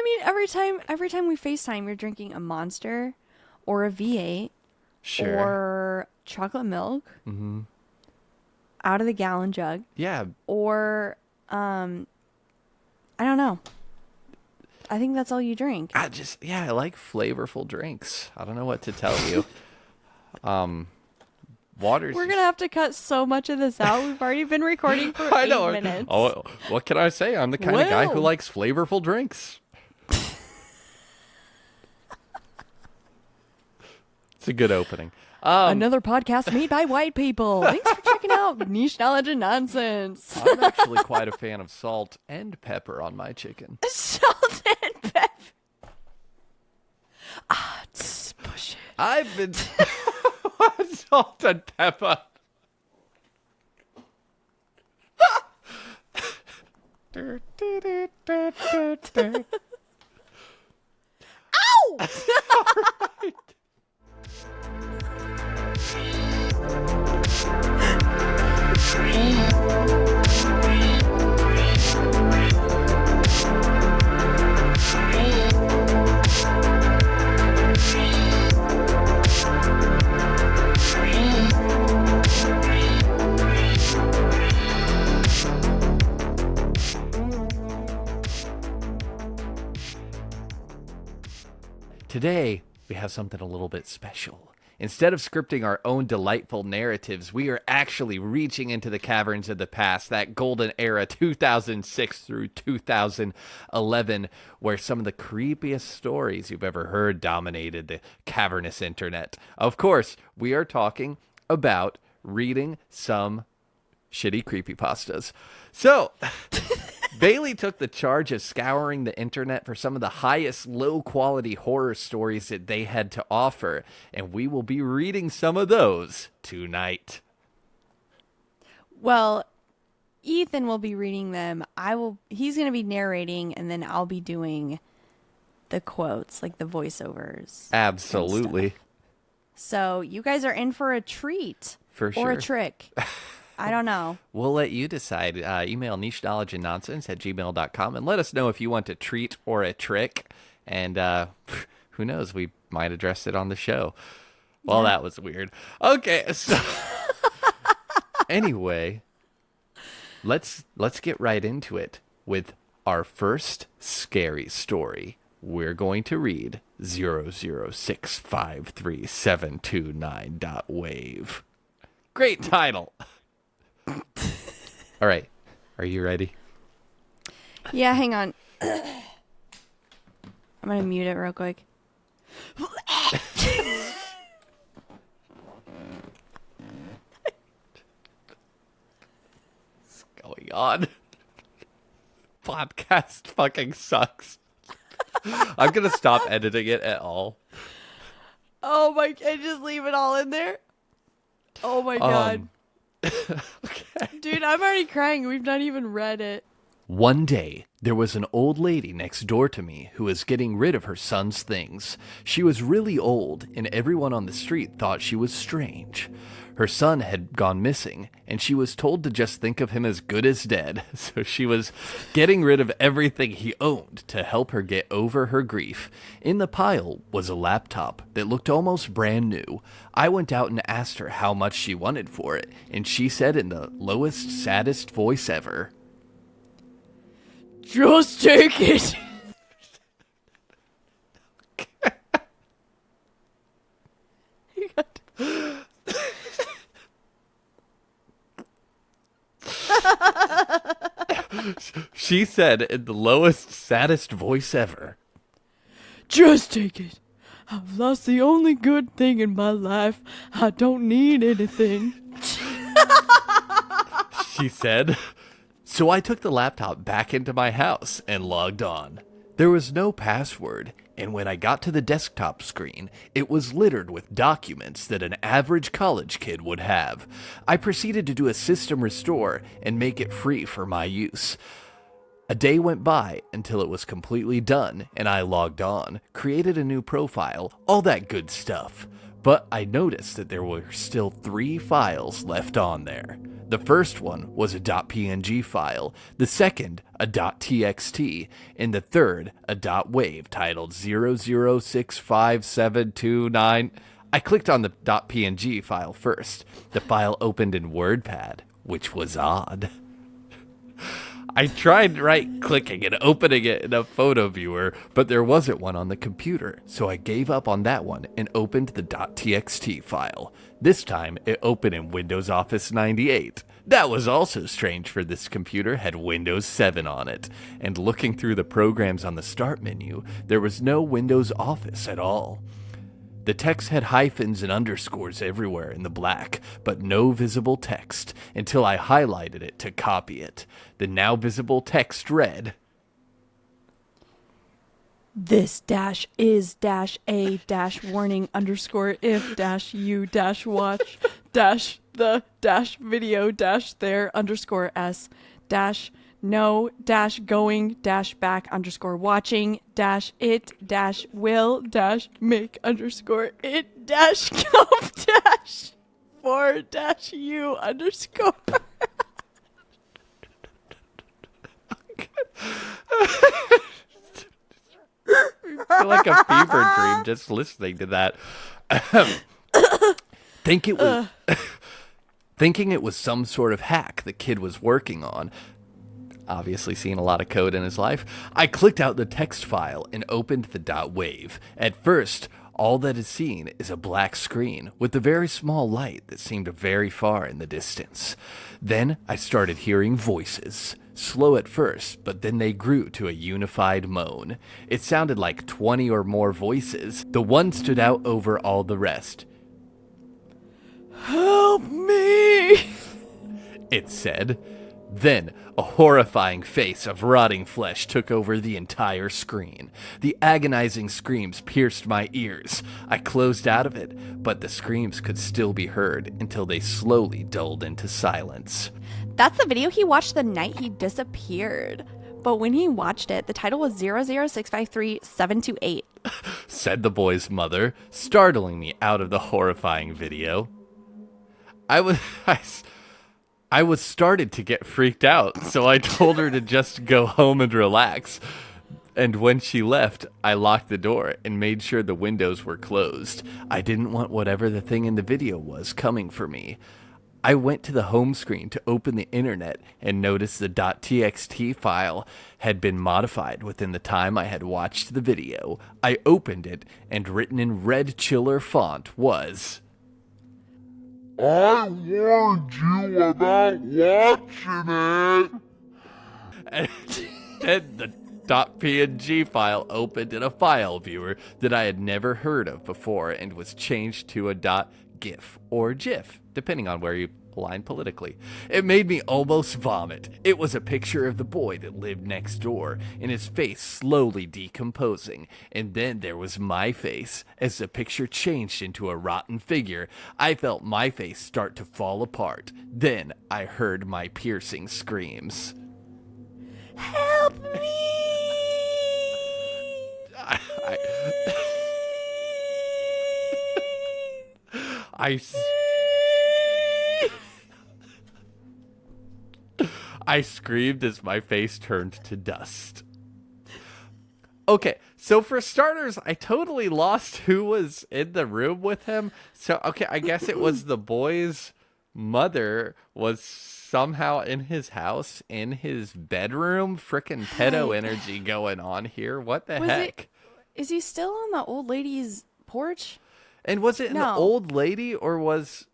I mean, every time we FaceTime, you're drinking a Monster or a V8 Sure. or chocolate milk out of the gallon jug Yeah. or I don't know. I think that's all you drink. I like flavorful drinks. I don't know what to tell you. Water's We're gonna have to cut so much of this out. We've already been recording for I 8 know. minutes. Oh, what can I say? I'm the kind of guy who Well. likes flavorful drinks. It's a good opening. Another podcast made by white people. Thanks for checking out Niche Knowledge and Nonsense. I'm actually quite a fan of salt and pepper on my chicken. Salt and pepper. Push it. I've been salt and pepper. Today, we have something a little bit special. Instead of scripting our own delightful narratives, we are actually reaching into the caverns of the past, that golden era 2006 through 2011, where some of the creepiest stories you've ever heard dominated the cavernous internet. Of course, we are talking about reading some shitty creepypastas. So, Bailey took the charge of scouring the internet for some of the highest low-quality horror stories that they had to offer, and we will be reading some of those tonight. Well, Ethan will be reading them. He's going to be narrating, and then I'll be doing the quotes, like the voiceovers. Absolutely. So you guys are in for a treat. For sure. Or a trick. I don't know. We'll let you decide. Email nicheknowledgeandnonsense@gmail.com and let us know if you want a treat or a trick. And who knows, we might address it on the show. Well, that was weird. Okay, so anyway, let's get right into it with our first scary story. We're going to read 0065379.wave. Great title. All right. Are you ready? Yeah, hang on. I'm going to mute it real quick. What's going on? Podcast fucking sucks. I'm going to stop editing it at all. Oh my, and just leave it all in there? Oh my God. Okay. Dude, I'm already crying. We've not even read it. One day, there was an old lady next door to me who was getting rid of her son's things. She was really old, and everyone on the street thought she was strange. Her son had gone missing, and she was told to just think of him as good as dead, so she was getting rid of everything he owned to help her get over her grief. In the pile was a laptop that looked almost brand new. I went out and asked her how much she wanted for it, and she said in the lowest, saddest voice ever, Just take it. she said in the lowest, saddest voice ever, Just take it. I've lost the only good thing in my life. I don't need anything. she said. So I took the laptop back into my house and logged on. There was no password, and when I got to the desktop screen, it was littered with documents that an average college kid would have. I proceeded to do a system restore and make it free for my use. A day went by until it was completely done, and I logged on, created a new profile, all that good stuff. But I noticed that there were still 3 files left on there. The first one was a .png file, the second a .txt, and the third a .wave titled 00657229. I clicked on the .png file first. The file opened in WordPad, which was odd. I tried right-clicking and opening it in a photo viewer, but there wasn't one on the computer, so I gave up on that one and opened the .txt file. This time, it opened in Windows Office 98. That was also strange, for this computer had Windows 7 on it, and looking through the programs on the Start menu, there was no Windows Office at all. The text had hyphens and underscores everywhere in the black, but no visible text until I highlighted it to copy it. The now visible text read, "This dash is dash a dash warning underscore if dash you dash watch dash the dash video dash there underscore s dash no dash going dash back underscore watching dash it dash will dash make underscore it dash come dash for dash you underscore." I feel like a fever dream just listening to that. Thinking it was some sort of hack the kid was working on, obviously seen a lot of code in his life, I clicked out the text file and opened the .wave. At first, all that is seen is a black screen with a very small light that seemed very far in the distance. Then I started hearing voices. Slow at first, but then they grew to a unified moan. It sounded like 20 or more voices. The one stood out over all the rest. "Help me!" it said. Then, a horrifying face of rotting flesh took over the entire screen. The agonizing screams pierced my ears. I closed out of it, but the screams could still be heard until they slowly dulled into silence. That's the video he watched the night he disappeared. But when he watched it, the title was 00653728. Said the boy's mother, startling me out of the horrifying video. I was started to get freaked out, so I told her to just go home and relax. And when she left, I locked the door and made sure the windows were closed. I didn't want whatever the thing in the video was coming for me. I went to the home screen to open the internet and noticed the .txt file had been modified within the time I had watched the video. I opened it, and written in red chiller font was, "I warned you about watching it." And the .png file opened in a file viewer that I had never heard of before and was changed to a .gif or GIF, depending on where you align politically. It made me almost vomit. It was a picture of the boy that lived next door, and his face slowly decomposing. And then there was my face. As the picture changed into a rotten figure, I felt my face start to fall apart. Then I heard my piercing screams. "Help me!" I screamed as my face turned to dust. Okay, so for starters, I totally lost who was in the room with him. So, okay, I guess it was the boy's mother was somehow in his house, in his bedroom. Frickin' pedo energy going on here. What the heck? Is he still on the old lady's porch? And was it an No. old lady, or was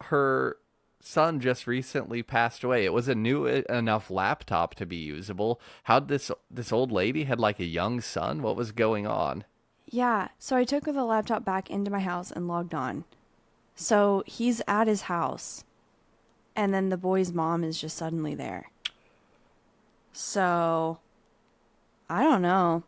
her son just recently passed away? It was a new enough laptop to be usable. How'd this old lady had like a young son? What was going on? Yeah, so I took the laptop back into my house and logged on. So he's at his house, and then the boy's mom is just suddenly there. So, I don't know.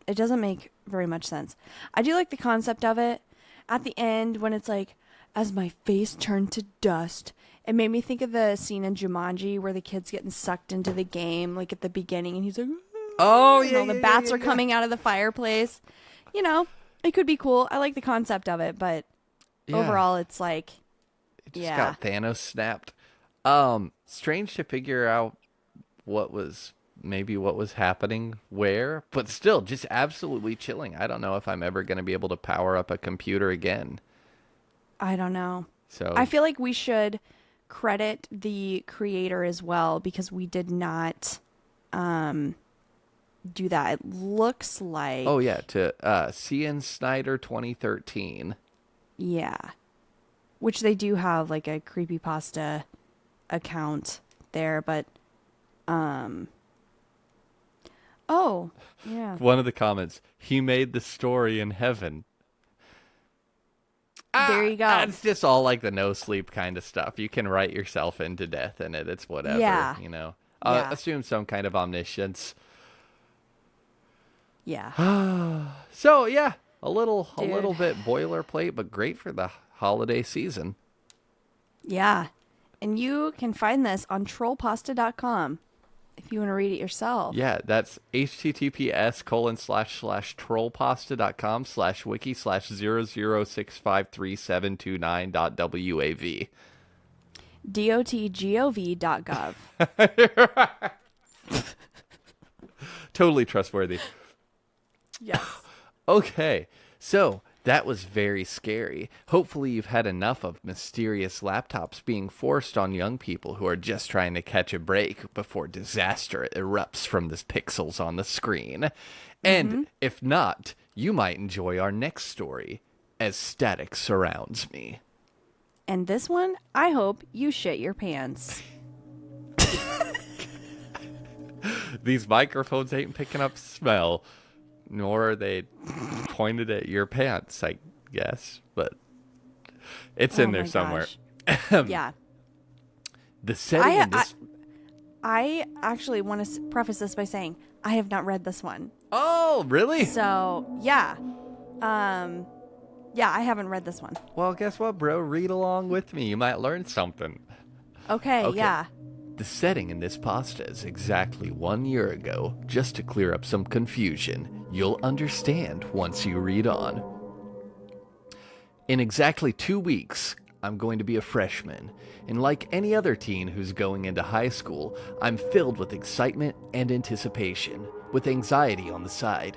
It doesn't make very much sense. I do like the concept of it. At the end, when it's like, "As my face turned to dust," it made me think of the scene in Jumanji where the kid's getting sucked into the game, like at the beginning, and he's like, Oh, and all the bats are coming out of the fireplace. You know, it could be cool. I like the concept of it, but Yeah. overall, it's like, It just yeah. got Thanos snapped. Strange to figure out what was happening where, but still just absolutely chilling. I don't know if I'm ever going to be able to power up a computer again. I don't know. So I feel like we should credit the creator as well because we did not do that. It looks like oh yeah, to CN Snyder 2013. yeah. Which they do have like a creepypasta account there, but oh, yeah. One of the comments, he made the story in heaven. There you go. That's just all like the no sleep kind of stuff. You can write yourself into death in it. It's whatever, Yeah. you know. Yeah. Assume some kind of omniscience. Yeah. So yeah, a little Dude. bit boilerplate, but great for the holiday season. Yeah. And you can find this on trollpasta.com if you want to read it yourself. Yeah, that's https://trollpasta.com/wiki/0065372.wav. dotgov.gov. Totally trustworthy. Yes. Okay, so that was very scary. Hopefully you've had enough of mysterious laptops being forced on young people who are just trying to catch a break before disaster erupts from the pixels on the screen. And if not, you might enjoy our next story, As Static Surrounds Me. And this one, I hope you shit your pants. These microphones ain't picking up smell, nor are they pointed at your pants, I guess. But it's in Oh there my somewhere. gosh. Yeah. The setting in this... I actually want to preface this by saying I have not read this one. Oh, really? So, yeah. Yeah, I haven't read this one. Well, guess what, bro? Read along with me. You might learn something. Okay, yeah. The setting in this pasta is exactly 1 year ago. Just to clear up some confusion, you'll understand once you read on. In exactly 2 weeks, I'm going to be a freshman, and like any other teen who's going into high school, I'm filled with excitement and anticipation, with anxiety on the side.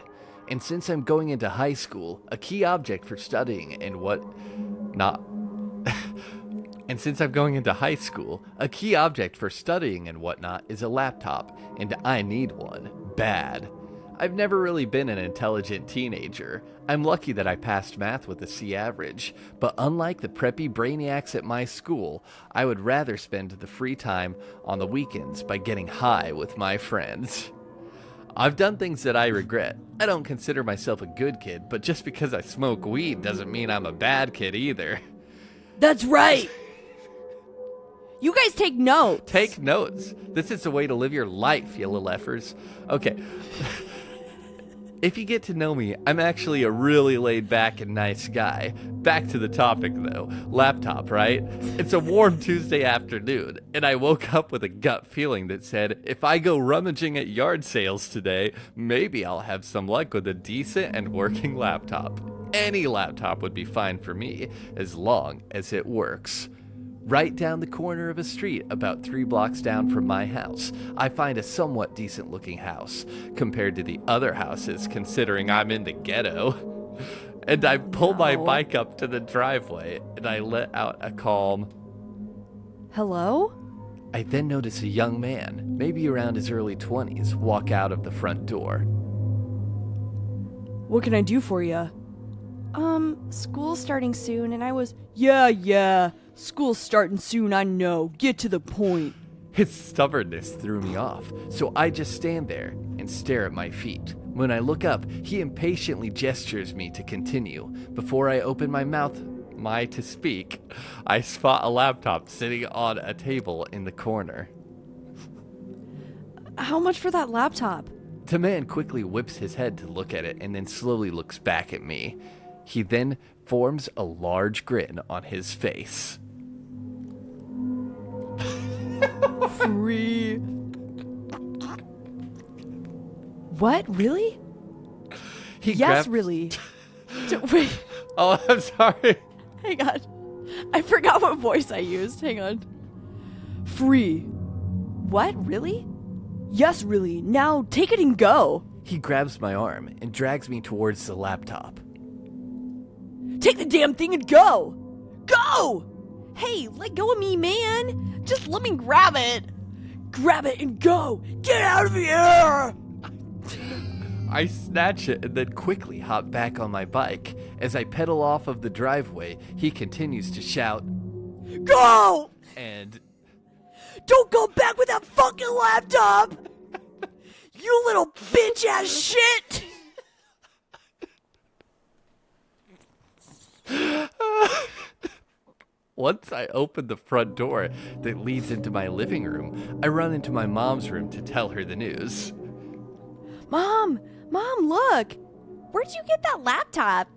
And since I'm going into high school, a key object for studying and whatnot is a laptop, and I need one. Bad. I've never really been an intelligent teenager. I'm lucky that I passed math with a C average, but unlike the preppy brainiacs at my school, I would rather spend the free time on the weekends by getting high with my friends. I've done things that I regret. I don't consider myself a good kid, but just because I smoke weed doesn't mean I'm a bad kid either. That's right. You guys take notes. Take notes. This is the way to live your life, you little effers. Okay. If you get to know me, I'm actually a really laid back and nice guy. Back to the topic though. Laptop, right? It's a warm Tuesday afternoon, and I woke up with a gut feeling that said, if I go rummaging at yard sales today, maybe I'll have some luck with a decent and working laptop. Any laptop would be fine for me, as long as it works. Right down the corner of a street, about 3 blocks down from my house, I find a somewhat decent looking house, compared to the other houses, considering I'm in the ghetto. And I pull my bike up to the driveway, and I let out a calm, Hello? I then notice a young man, maybe around his early 20s, walk out of the front door. What can I do for you? School's starting soon, and I was... Yeah. School's starting soon, I know. Get to the point. His stubbornness threw me off, so I just stand there and stare at my feet. When I look up, he impatiently gestures me to continue. Before I open my mouth to speak, I spot a laptop sitting on a table in the corner. How much for that laptop? The man quickly whips his head to look at it and then slowly looks back at me. He then forms a large grin on his face. Free. What? Really? Yes, really. Wait, Oh, I'm sorry. hang on. I forgot what voice I used. Hang on. Free. What? Really? Yes, really. Now take it and go. He grabs my arm and drags me towards the laptop. Take the damn thing and go! Go! Hey, let go of me, man! Just let me grab it! Grab it and go! Get out of here! I snatch it and then quickly hop back on my bike. As I pedal off of the driveway, he continues to shout, Go! and Don't go back with that fucking laptop! You little bitch ass shit! once I open the front door that leads into my living room, I run into my mom's room to tell her the news. Mom, look! Where'd you get that laptop?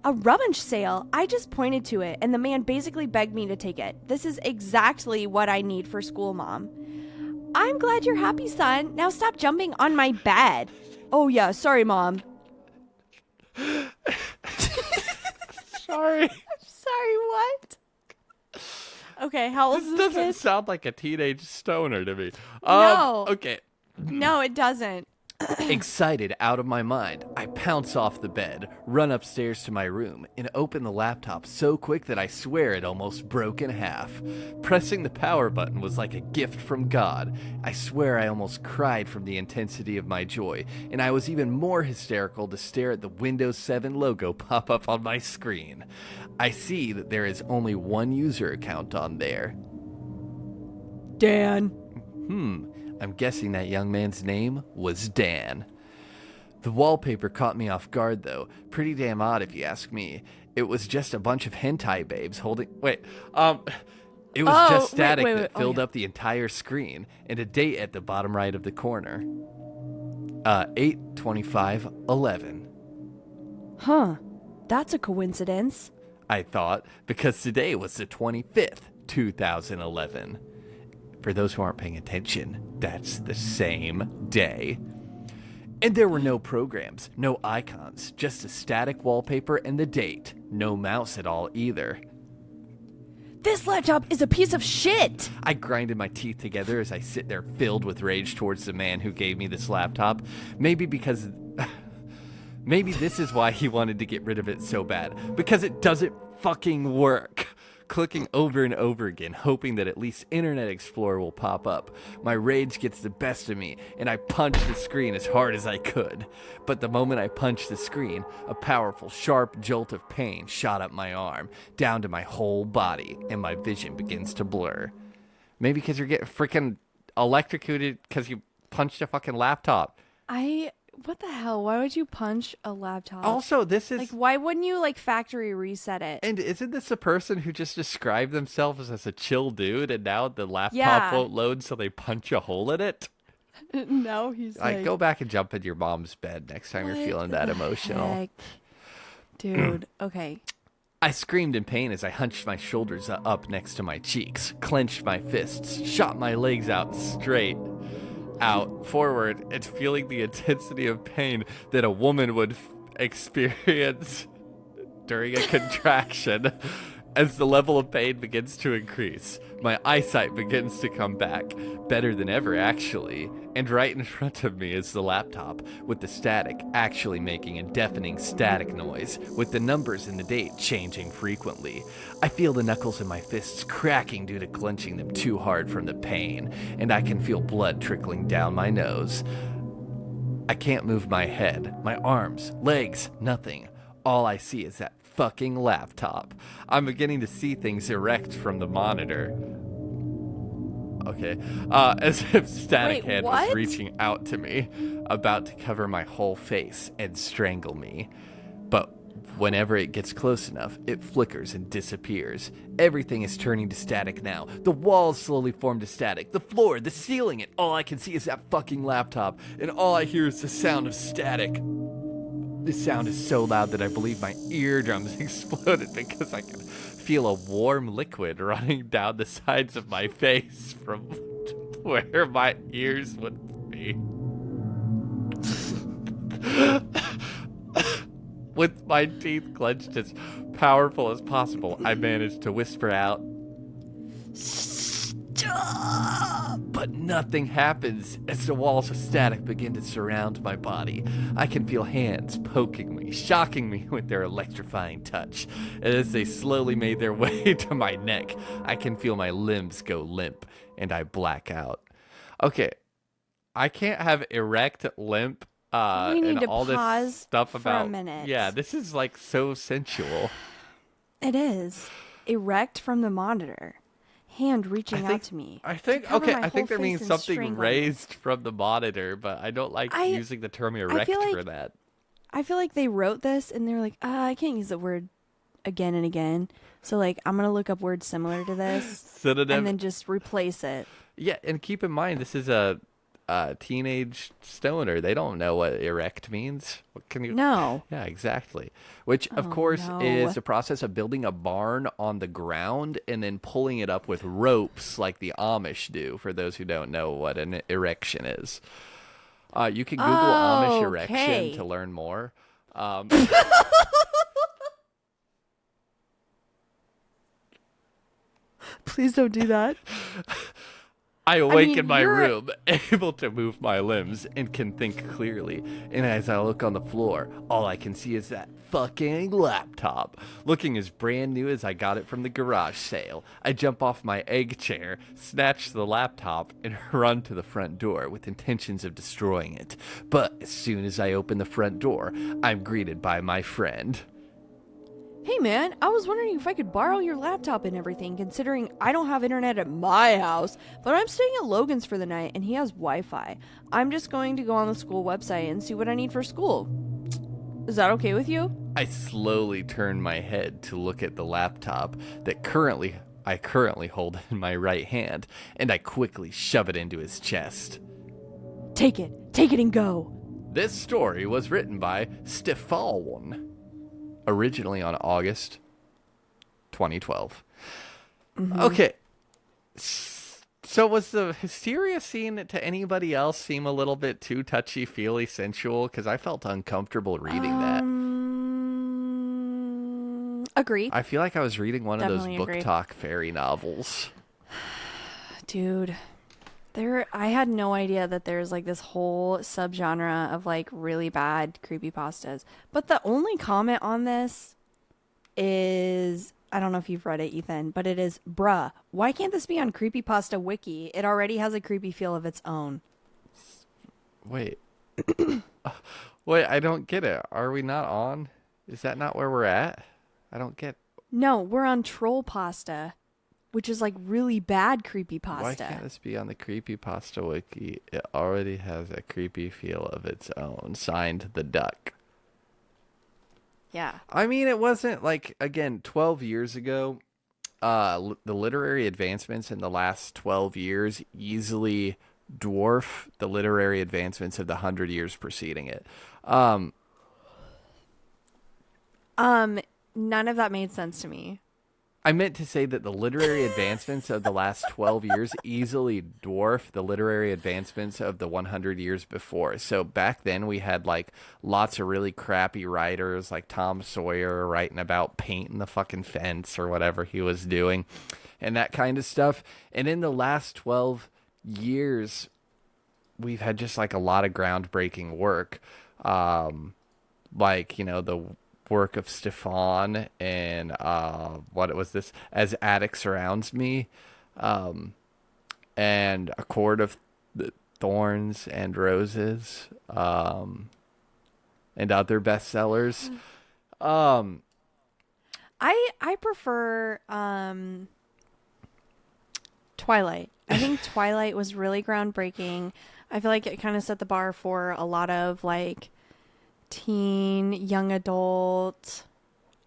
A rummage sale. I just pointed to it, and the man basically begged me to take it. This is exactly what I need for school, Mom. I'm glad you're happy, son. Now stop jumping on my bed. Oh, yeah, sorry, Mom. Sorry. Sorry, what? Okay, how old is This this doesn't kid? sound like a teenage stoner to me. No. Okay. No, it doesn't. Excited out of my mind, I pounce off the bed, run upstairs to my room, and open the laptop so quick that I swear it almost broke in half. Pressing the power button was like a gift from God. I swear I almost cried from the intensity of my joy, and I was even more hysterical to stare at the Windows 7 logo pop up on my screen. I see that there is only one user account on there. Dan. I'm guessing that young man's name was Dan. The wallpaper caught me off guard, though. Pretty damn odd, if you ask me. It was just a bunch of hentai babes holding... It was just static wait. that Oh, filled yeah. up the entire screen, and a date at the bottom right of the corner. 8/25/11. Huh. That's a coincidence. I thought, because today was the 25th, 2011. For those who aren't paying attention, that's the same day. And there were no programs, no icons, just a static wallpaper and the date. No mouse at all either. This laptop is a piece of shit! I grinded my teeth together as I sit there filled with rage towards the man who gave me this laptop. Maybe because... Maybe this is why he wanted to get rid of it so bad. Because it doesn't fucking work. Clicking over and over again, hoping that at least Internet Explorer will pop up. My rage gets the best of me, and I punch the screen as hard as I could. But the moment I punched the screen, a powerful, sharp jolt of pain shot up my arm, down to my whole body, and my vision begins to blur. Maybe because you're getting freaking electrocuted because you punched a fucking laptop. What the hell? Why would you punch a laptop? Also, this is... Like, why wouldn't you, factory reset it? And isn't this a person who just described themselves as a chill dude, and now the laptop Yeah. won't load, so they punch a hole in it? No, he's Like, go back and jump in your mom's bed next time you're feeling that emotional. Heck? Dude, okay. I screamed in pain as I hunched my shoulders up next to my cheeks, clenched my fists, shot my legs out straight out forward, and feeling the intensity of pain that a woman would experience during a contraction. As the level of pain begins to increase, my eyesight begins to come back, better than ever actually, and right in front of me is the laptop, with the static actually making a deafening static noise, with the numbers and the date changing frequently. I feel the knuckles in my fists cracking due to clenching them too hard from the pain, and I can feel blood trickling down my nose. I can't move my head, my arms, legs, nothing. All I see is that fucking laptop. I'm beginning to see things erect from the monitor. Okay. As if Static Wait, Head what? was reaching out to me, about to cover my whole face and strangle me. But whenever it gets close enough, it flickers and disappears. Everything is turning to static now. The walls slowly form to static. The floor, the ceiling, and all I can see is that fucking laptop. And all I hear is the sound of static. This sound is so loud that I believe my eardrums exploded because I can feel a warm liquid running down the sides of my face from where my ears would be. With my teeth clenched as powerful as possible, I managed to whisper out, Stop! But nothing happens as the walls of static begin to surround my body. I can feel hands poking me, shocking me with their electrifying touch. And as they slowly made their way to my neck, I can feel my limbs go limp and I black out. Okay, I can't have erect, limp, We need and to all this pause stuff for a about. minute. Yeah, this is like so sensual. It is. Erect from the monitor. Hand reaching out to me. I think to cover okay. my I think whole there means face and something strangle me. raised from the monitor, but I don't like using the term erect feel for like- that. I feel like they wrote this and they were like, I can't use the word again and again. So like I'm gonna look up words similar to this Synonym. and then just replace it. Yeah, and keep in mind this is a teenage stoner. They don't know what erect means. What can you? No. Yeah, exactly. Which, of Oh, course, no. is the process of building a barn on the ground and then pulling it up with ropes like the Amish do, for those who don't know what an erection is. You can Google Amish erection Okay. to learn more. Please don't do that. I awake mean, in my you're- room, able to move my limbs and can think clearly. And as I look on the floor, all I can see is that fucking laptop, looking as brand new as I got it from the garage sale. I jump off my egg chair, snatch the laptop, and run to the front door with intentions of destroying it. But as soon as I open the front door, I'm greeted by my friend. Hey man, I was wondering if I could borrow your laptop and everything, considering I don't have internet at my house, but I'm staying at Logan's for the night and he has Wi-Fi. I'm just going to go on the school website and see what I need for school. Is that okay with you? I slowly turn my head to look at the laptop that I currently hold in my right hand, and I quickly shove it into his chest. Take it and go. This story was written by Stefan, originally on August 2012. Okay. So was the hysteria scene to anybody else seem a little bit too touchy-feely sensual? Because I felt uncomfortable reading that. Agree. I feel like I was reading one of Definitely those book agree. talk fairy novels. Dude, I had no idea that there's like this whole subgenre of like really bad creepypastas. But the only comment on this is, I don't know if you've read it, Ethan, but it is, bruh, why can't this be on Creepypasta Wiki? It already has a creepy feel of its own. Wait. Wait, I don't get it. Are we not on? Is that not where we're at? I don't get. No, we're on Troll Pasta, which is like really bad Why creepypasta. can't this be on the Creepypasta Wiki? It already has a creepy feel of its own. Signed, The Duck. Yeah. I mean, it wasn't like, again, 12 years ago, the literary advancements in the last 12 years easily dwarf the literary advancements of the 100 years preceding it. None of that made sense to me. I meant to say that the literary advancements of the last 12 years easily dwarf the literary advancements of the 100 years before. So back then we had like lots of really crappy writers like Tom Sawyer writing about painting the fucking fence or whatever he was doing and that kind of stuff. And in the last 12 years, we've had just like a lot of groundbreaking work. Like, you know, the work of Stefan and what was this? As Attic Surrounds Me, and A Court of Thorns and Roses, and other bestsellers. I prefer Twilight. I think Twilight was really groundbreaking. I feel like it kind of set the bar for a lot of like teen, young adult.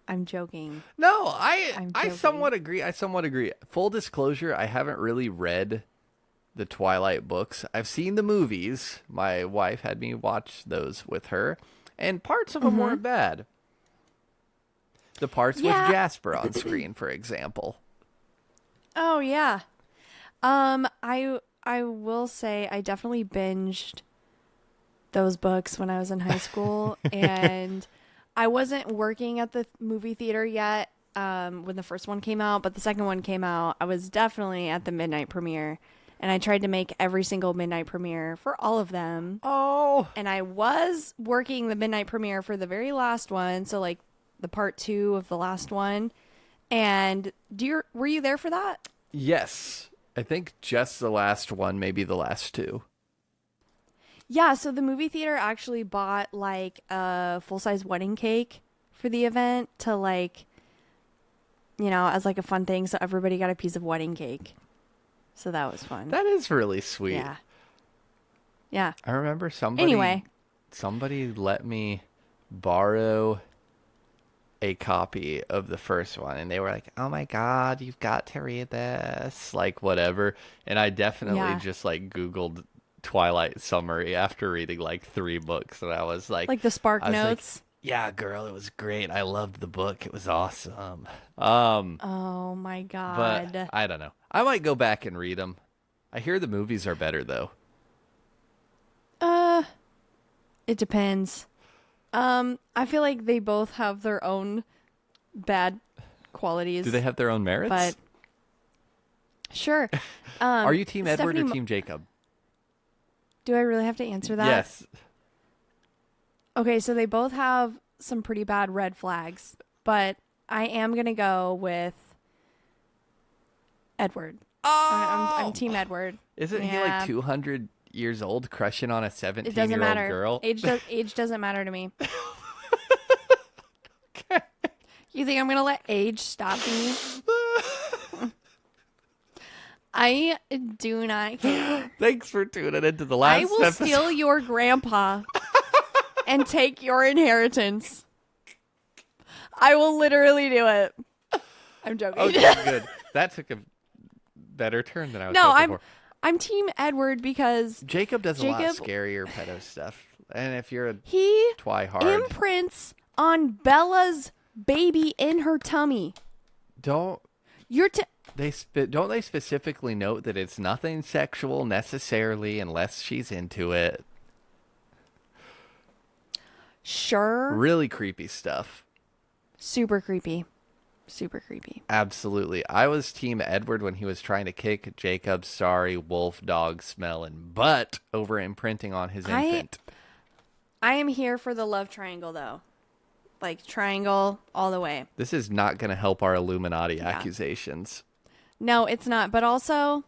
I'm joking. No, I'm I joking. somewhat agree. Full disclosure, I haven't really read the Twilight books. I've seen the movies. My wife had me watch those with her, and parts of them weren't bad. The parts Yeah. with Jasper on screen, for example. Oh yeah. I will say I definitely binged those books when I was in high school and I wasn't working at the movie theater yet. when the first one came out, but the second one came out, I was definitely at the midnight premiere, and I tried to make every single midnight premiere for all of them. Oh, And I was working the midnight premiere for the very last one, so like the part 2 of the last one. And were you there for that? yes. I think just the last one, maybe the last two. Yeah, so the movie theater actually bought like a full-size wedding cake for the event to like, as like a fun thing. So everybody got a piece of wedding cake. So that was fun. That is really sweet. Yeah. Yeah. I remember somebody Anyway. somebody let me borrow a copy of the first one, and they were like, "Oh my god, you've got to read this," like whatever. And I definitely Yeah. just like Googled Twilight summary after reading like 3 books, and I was like, Like the Spark I was like, Notes. "Yeah, girl, it was great. I loved the book. It was awesome." Oh my god. But I don't know. I might go back and read them. I hear the movies are better though. It depends. I feel like they both have their own bad qualities. Do they have their own merits? But sure. Are you Team Edward Stephanie or Mo- Team Jacob? Do I really have to answer that? Yes. Okay, so they both have some pretty bad red flags, but I am gonna go with Edward. I'm Team Edward. Isn't he Yeah. like 200 years old crushing on a It 17-year-old doesn't matter. girl? Age doesn't matter to me. You think I'm gonna let age stop me? I do not care. Thanks for tuning into the last I will episode. steal your grandpa and take your inheritance. I will literally do it. I'm joking. Okay, good. That took a better turn than I was No, hoping for. I'm Team Edward because Jacob does a lot of Jacob- scarier pedo stuff. And if you're a he twihard, imprints on Bella's baby in her tummy. don't You're don't they specifically note that it's nothing sexual necessarily unless she's into it? sure. Really creepy stuff. Super creepy. Super creepy. Absolutely. I was Team Edward when he was trying to kick Jacob's sorry wolf dog smelling butt over imprinting on his infant. I am here for the love triangle though. Like triangle all the way. This is not going to help our Illuminati accusations. No, it's not. But also,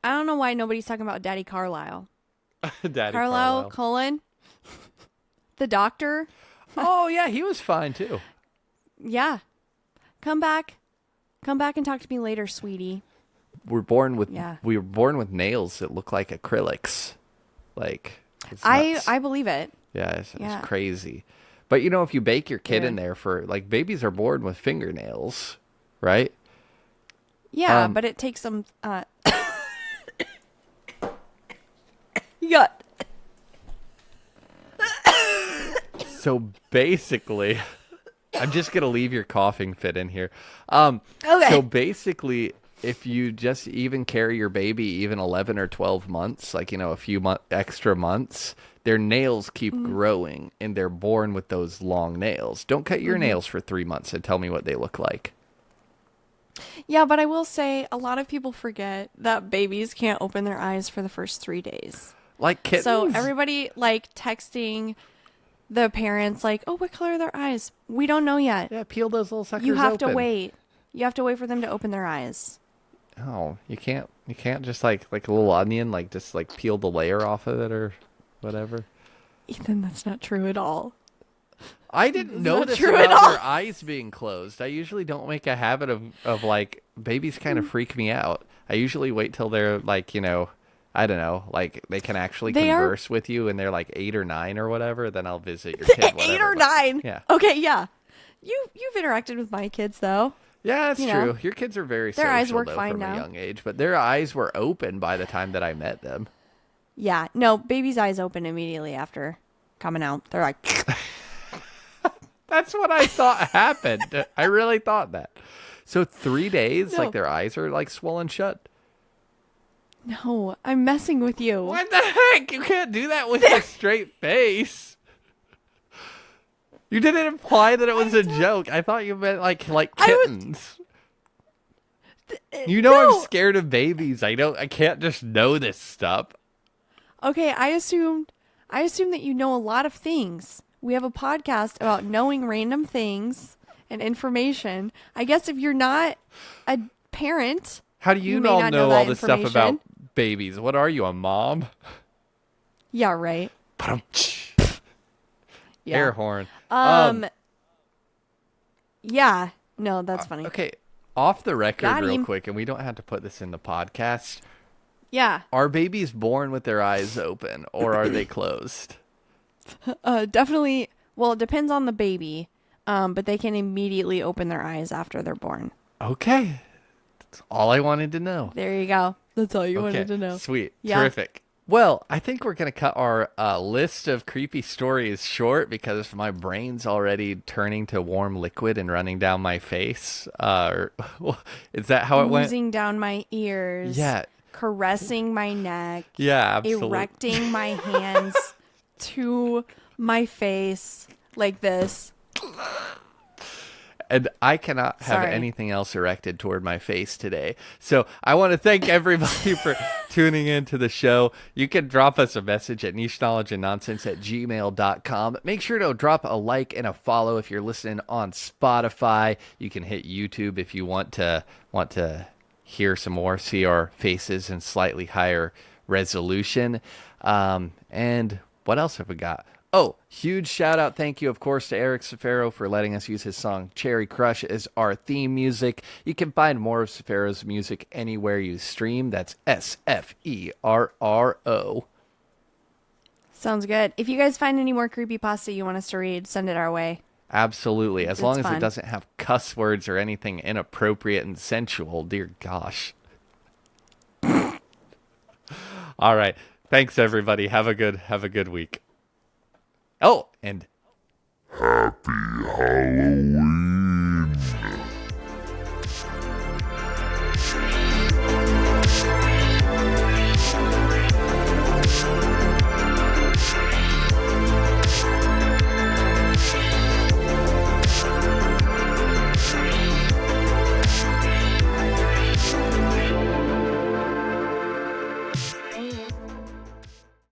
I don't know why nobody's talking about Daddy Carlisle. Daddy Carlisle, Carlisle. colon, the doctor. Oh, yeah, he was fine too. Yeah. Come back and talk to me later, sweetie. We were born with nails that look like acrylics. Like it's nuts. I believe it. Yeah, it's Yeah. crazy. But if you bake your kid in Weird. there for like babies are born with fingernails, right? Yeah, but it takes some You got So basically, I'm just gonna leave your coughing fit in here. Okay. So basically, if you just even carry your baby even 11 or 12 months, like a few extra months, their nails keep growing, and they're born with those long nails. Don't cut your nails for 3 months and tell me what they look like. Yeah, but I will say a lot of people forget that babies can't open their eyes for the first 3 days. Like kittens. So everybody like texting the parents like, "Oh, what color are their eyes?" We don't know yet. Yeah, peel those little suckers You have to open. wait. You have to wait for them to open their eyes. Oh, you can't just like a little onion, like just like peel the layer off of it or whatever. Ethan, that's not true at all. I didn't not notice true at about all. their eyes being closed. I usually don't make a habit of like babies kind of freak me out. I usually wait till they're like, I don't know, like they can actually They are- converse with you and they're like 8 or 9 or whatever, then I'll visit your kid. 8 whatever. or 9. Yeah. Okay, yeah. You've interacted with my kids though. Yeah, that's You true. know, Your kids are very their social eyes work though, fine from now. a young age, but their eyes were open by the time that I met them. Yeah. No, baby's eyes open immediately after coming out. They're like That's what I thought happened. I really thought that. So 3 days, No. like their eyes are like swollen shut. No, I'm messing with you. What the heck? You can't do that with a straight face. You didn't imply that it was a joke. I thought you meant like kittens. You know No. I'm scared of babies. I can't just know this stuff. Okay, I assume that you know a lot of things. We have a podcast about knowing random things and information. I guess if you're not a parent, How do you may all not know that all this stuff about information. babies? What are you, a mom? Yeah, right. Yeah. Air horn. Yeah. No, that's funny. Okay, off the record Got real him. quick, and we don't have to put this in the podcast. Yeah. Are babies born with their eyes open, or are they closed? Definitely. Well, it depends on the baby. But they can immediately open their eyes after they're born. Okay. That's all I wanted to know. There you go. That's all you Okay, wanted to know. Sweet. Yeah. Terrific. Well, I think we're going to cut our list of creepy stories short because my brain's already turning to warm liquid and running down my face. Is that how it went? Oozing down my ears. Yeah. Caressing my neck. Yeah, absolutely. Erecting my hands to my face like this. And I cannot have Sorry. anything else erected toward my face today. So I want to thank everybody for tuning in to the show. You can drop us a message at nicheknowledgeandnonsense@gmail.com. Make sure to drop a like and a follow if you're listening on Spotify. You can hit YouTube if you want to hear some more, see our faces in slightly higher resolution. And what else have we got? Oh, huge shout out. Thank you, of course, to Eric Sefero for letting us use his song Cherry Crush as our theme music. You can find more of Sefero's music anywhere you stream. That's SFERRO. Sounds good. If you guys find any more creepypasta you want us to read, send it our way. Absolutely. As long as fun. it doesn't have cuss words or anything inappropriate and sensual. Dear gosh. All right. Thanks, everybody. Have a good week. Oh, and Happy